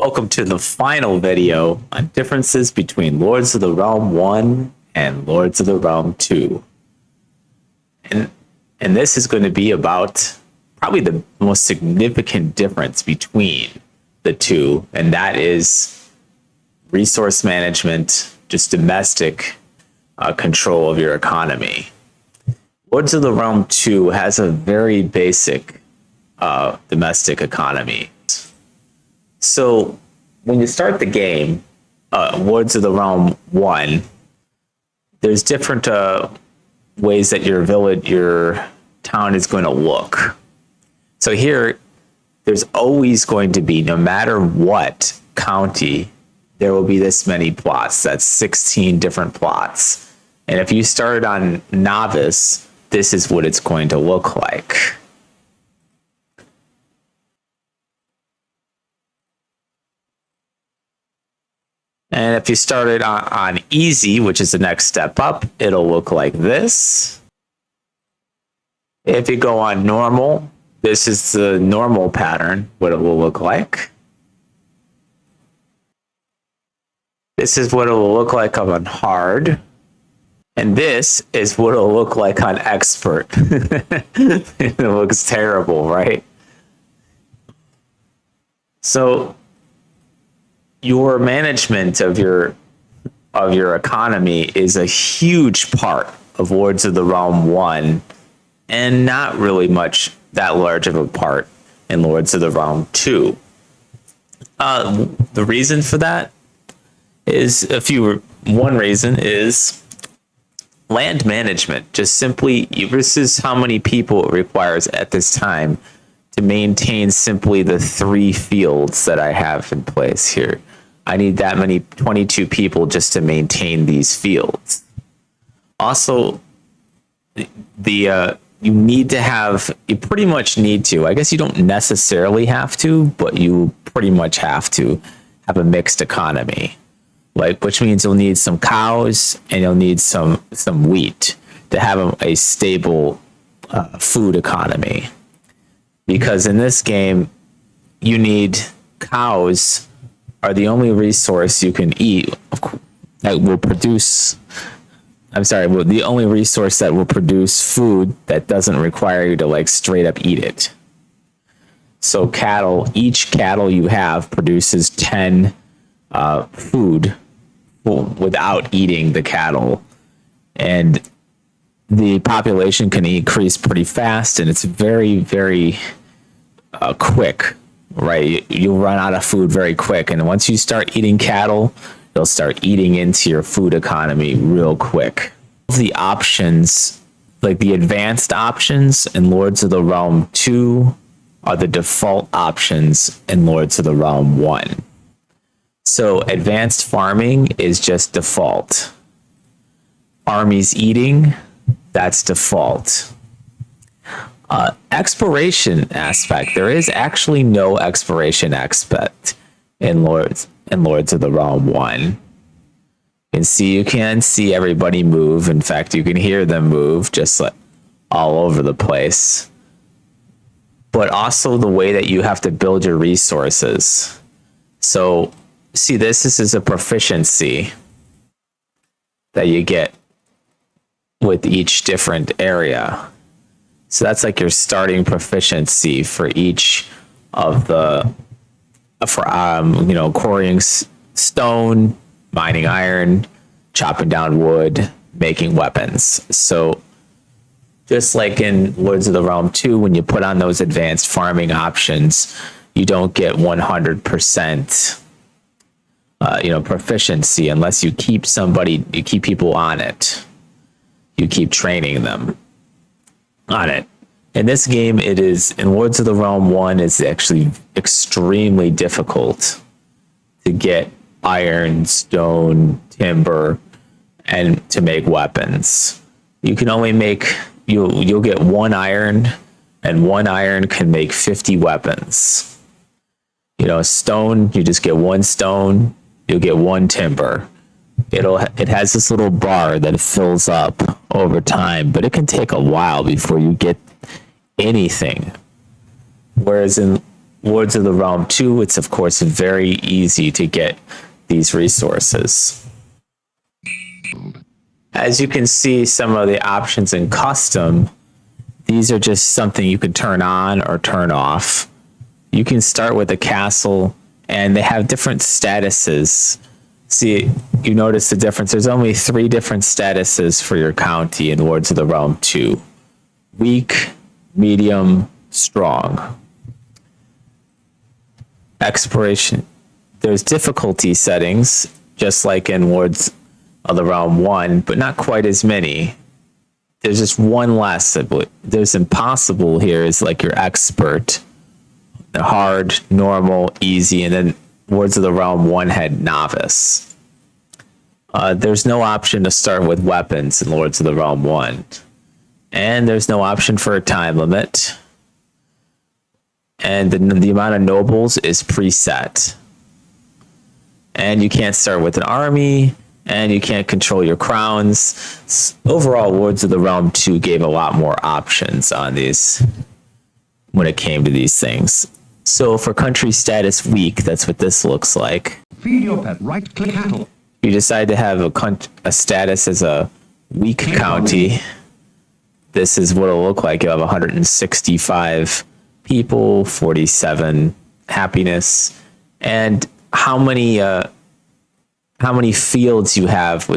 Welcome to the final video on differences between Lords of the Realm 1 and Lords of the Realm 2. And this is going to be about probably the most significant difference between the two, and that is resource management, just domestic control of your economy. Lords of the Realm 2 has a very basic domestic economy. So when you start the game, Lords of the Realm 1, there's different ways that your village, your town is going to look. So here, there's always going to be, no matter what county, there will be this many plots. That's 16 different plots. And if you started on novice, this is what it's going to look like. And if you started on easy, which is the next step up, it'll look like this. If you go on normal, this is the normal pattern, what it will look like. This is what it will look like on hard. And this is what it'll look like on expert. It looks terrible, right? So your management of your economy is a huge part of Lords of the Realm 1, and not really much that large of a part in Lords of the Realm 2. The reason for that is one reason is land management. Just simply, this is how many people it requires at this time to maintain simply the 3 fields that I have in place here. I need that many, 22 people just to maintain these fields. Also, you pretty much need to, I guess you don't necessarily have to, but you pretty much have to have a mixed economy. Which means you'll need some cows and you'll need some wheat to have a stable food economy. Because in this game, you need cows are the only resource you can eat that will produce. The only resource that will produce food that doesn't require you to straight up eat it. So each cattle you have produces 10 food without eating the cattle. And the population can increase pretty fast, and it's very, very quick, right? You'll run out of food very quick. And once you start eating cattle, you'll start eating into your food economy real quick. The options, like the advanced options in Lords of the Realm 2, are the default options in Lords of the Realm 1. So advanced farming is just default. Armies eating, that's default. Exploration aspect, there is actually no exploration aspect in Lords of the Realm 1. You can see everybody move. In fact, you can hear them move just all over the place. But also the way that you have to build your resources. So see, this is a proficiency that you get with each different area. So that's like your starting proficiency for each of quarrying stone, mining iron, chopping down wood, making weapons. So just like in Lords of the Realm 2, when you put on those advanced farming options, you don't get 100% proficiency unless you keep people on it. You keep training them on it. In this game, in Lords of the Realm 1, it's actually extremely difficult to get iron, stone, timber, and to make weapons. You can only you'll get 1 iron, and 1 iron can make 50 weapons. Stone, you just get 1 stone, you'll get 1 timber. It has this little bar that fills up over time, but it can take a while before you get anything. Whereas in Lords of the Realm 2, it's of course very easy to get these resources. As you can see, some of the options in custom, these are just something you can turn on or turn off. You can start with a castle, and they have different statuses. See, you notice the difference. There's only 3 different statuses for your county in Lords of the Realm 2. Weak, medium, strong. Exploration. There's difficulty settings, just like in Lords of the Realm 1, but not quite as many. There's just one less. There's impossible here is like your expert. The hard, normal, easy, and then Lords of the Realm 1 had novice. There's no option to start with weapons in Lords of the Realm 1. And there's no option for a time limit. And the amount of nobles is preset. And you can't start with an army, and you can't control your crowns. Overall, Lords of the Realm 2 gave a lot more options on these when it came to these things. So for country status weak, that's what this looks like. Feed your pet, right-click cattle. You decide to have a status as a weak county. This is what it'll look like. You'll have 165 people, 47 happiness, and how many fields you have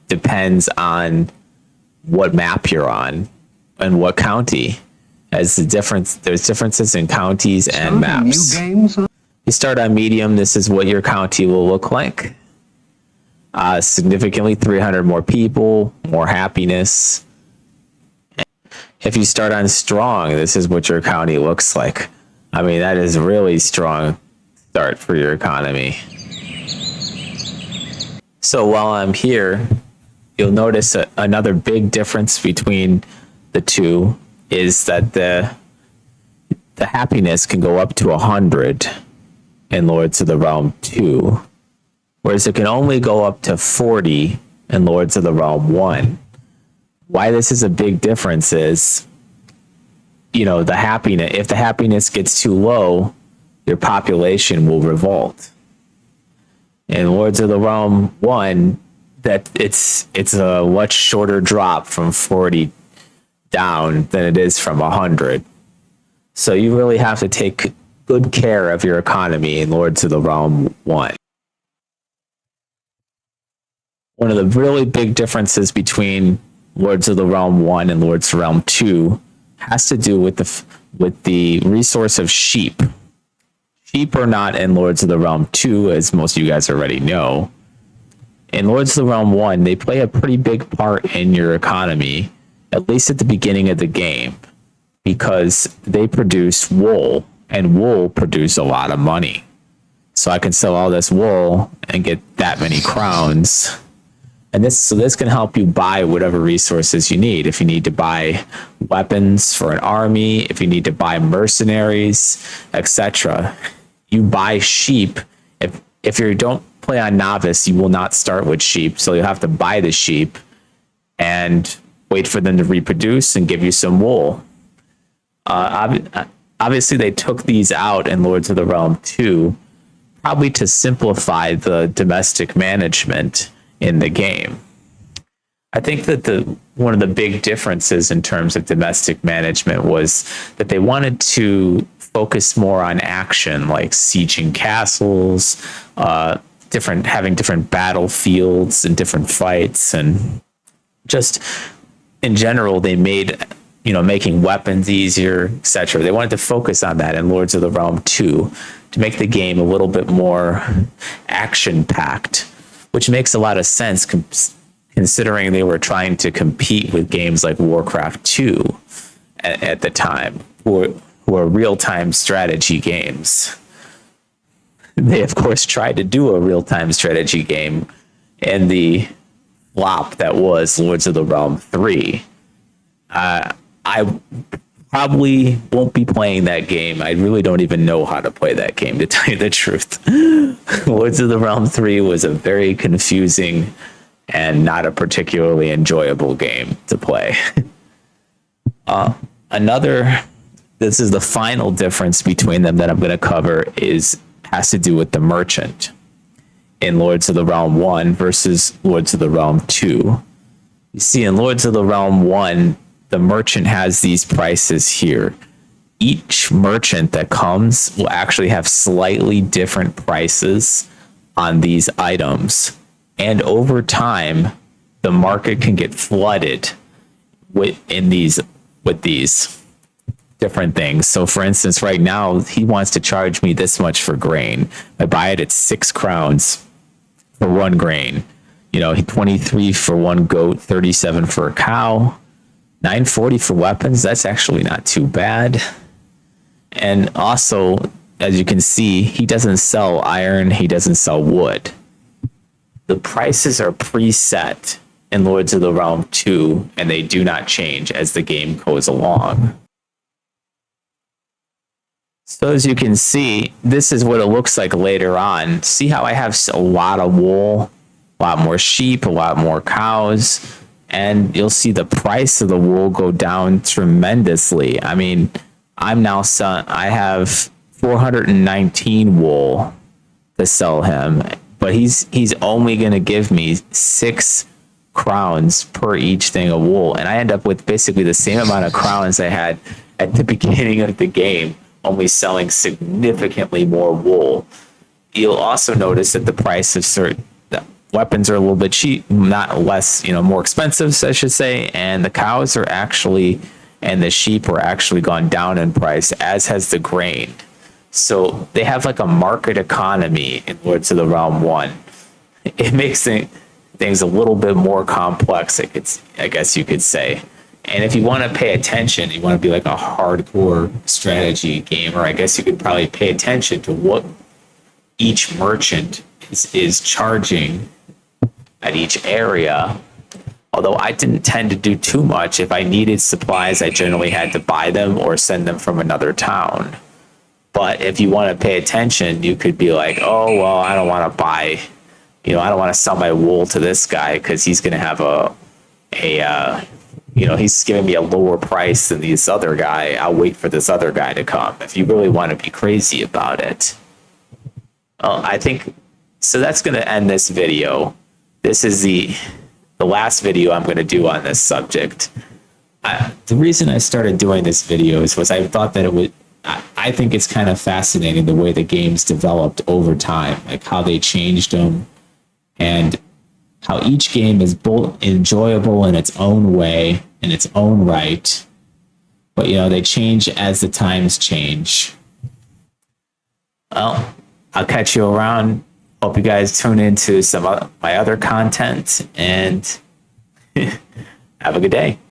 depends on what map you're on and what county. There's differences in counties and maps. You start on medium. This is what your county will look like. Significantly 300 more people, more happiness. If you start on strong, this is what your county looks like. I mean, that is a really strong start for your economy. So while I'm here, you'll notice another big difference between the two is that the happiness can go up to 100 in Lords of the Realm 2, whereas it can only go up to 40 in Lords of the Realm 1. Why this is a big difference is, if the happiness gets too low, your population will revolt. In Lords of the Realm 1, that it's a much shorter drop from 40 down than it is from 100. So you really have to take good care of your economy in Lords of the Realm 1. One of the really big differences between Lords of the Realm 1 and Lords of the Realm 2 has to do with the resource of sheep. Sheep are not in Lords of the Realm 2, as most of you guys already know. In Lords of the Realm 1, they play a pretty big part in your economy, at least at the beginning of the game, because they produce wool, and wool produce a lot of money. So I can sell all this wool and get that many crowns. And this can help you buy whatever resources you need. If you need to buy weapons for an army, if you need to buy mercenaries, etc. You buy sheep. If you don't play on novice, you will not start with sheep. So you'll have to buy the sheep and wait for them to reproduce and give you some wool. Obviously, they took these out in Lords of the Realm 2, probably to simplify the domestic management in the game. I think that one of the big differences in terms of domestic management was that they wanted to focus more on action, like sieging castles, having different battlefields and different fights, and just in general, they made making weapons easier, etc. They wanted to focus on that in Lords of the Realm 2 to make the game a little bit more action-packed, which makes a lot of sense considering they were trying to compete with games like Warcraft 2 at the time, who are real-time strategy games. They, of course, tried to do a real-time strategy game in the flop that was Lords of the Realm 3. I probably won't be playing that game. I really don't even know how to play that game, to tell you the truth. Lords of the Realm 3 was a very confusing and not a particularly enjoyable game to play. Another this is the final difference between them that I'm going to cover has to do with the merchant in Lords of the Realm 1 versus Lords of the Realm 2. You see, in Lords of the Realm 1, the merchant has these prices here. Each merchant that comes will actually have slightly different prices on these items. And over time, the market can get flooded with these different things. So for instance, right now, he wants to charge me this much for grain. I buy it at 6 crowns for 1 grain. 23 for 1 goat, 37 for a cow, 940 for weapons. That's actually not too bad. And also, as you can see, he doesn't sell iron, he doesn't sell wood. The prices are preset in Lords of the Realm 2, and they do not change as the game goes along. So as you can see, this is what it looks like later on. See how I have a lot of wool, a lot more sheep, a lot more cows, and you'll see the price of the wool go down tremendously. I mean, I have 419 wool to sell him, but he's only going to give me 6 crowns per each thing of wool, and I end up with basically the same amount of crowns I had at the beginning of the game, only selling significantly more wool. You'll also notice that the price of certain weapons are a little bit cheap, not less, more expensive, I should say, and the cows are actually, and the sheep are actually gone down in price, as has the grain. So they have like a market economy in Lords of the Realm 1. It makes things a little bit more complex, I guess you could say. And if you want to pay attention, you want to be like a hardcore strategy gamer, I guess you could probably pay attention to what each merchant is charging at each area. Although I didn't tend to do too much. If I needed supplies, I generally had to buy them or send them from another town. But if you want to pay attention, you could be like, oh, well, I don't want to buy, I don't want to sell my wool to this guy because he's going to have he's giving me a lower price than this other guy. I'll wait for this other guy to come. If you really want to be crazy about it. I think, so that's going to end this video. This is the last video I'm going to do on this subject. The reason I started doing this video was I thought that I think it's kind of fascinating the way the game's developed over time, like how they changed them and how each game is both enjoyable in its own way, in its own right, but they change as the times change. Well, I'll catch you around. Hope you guys tune into some of my other content, and have a good day.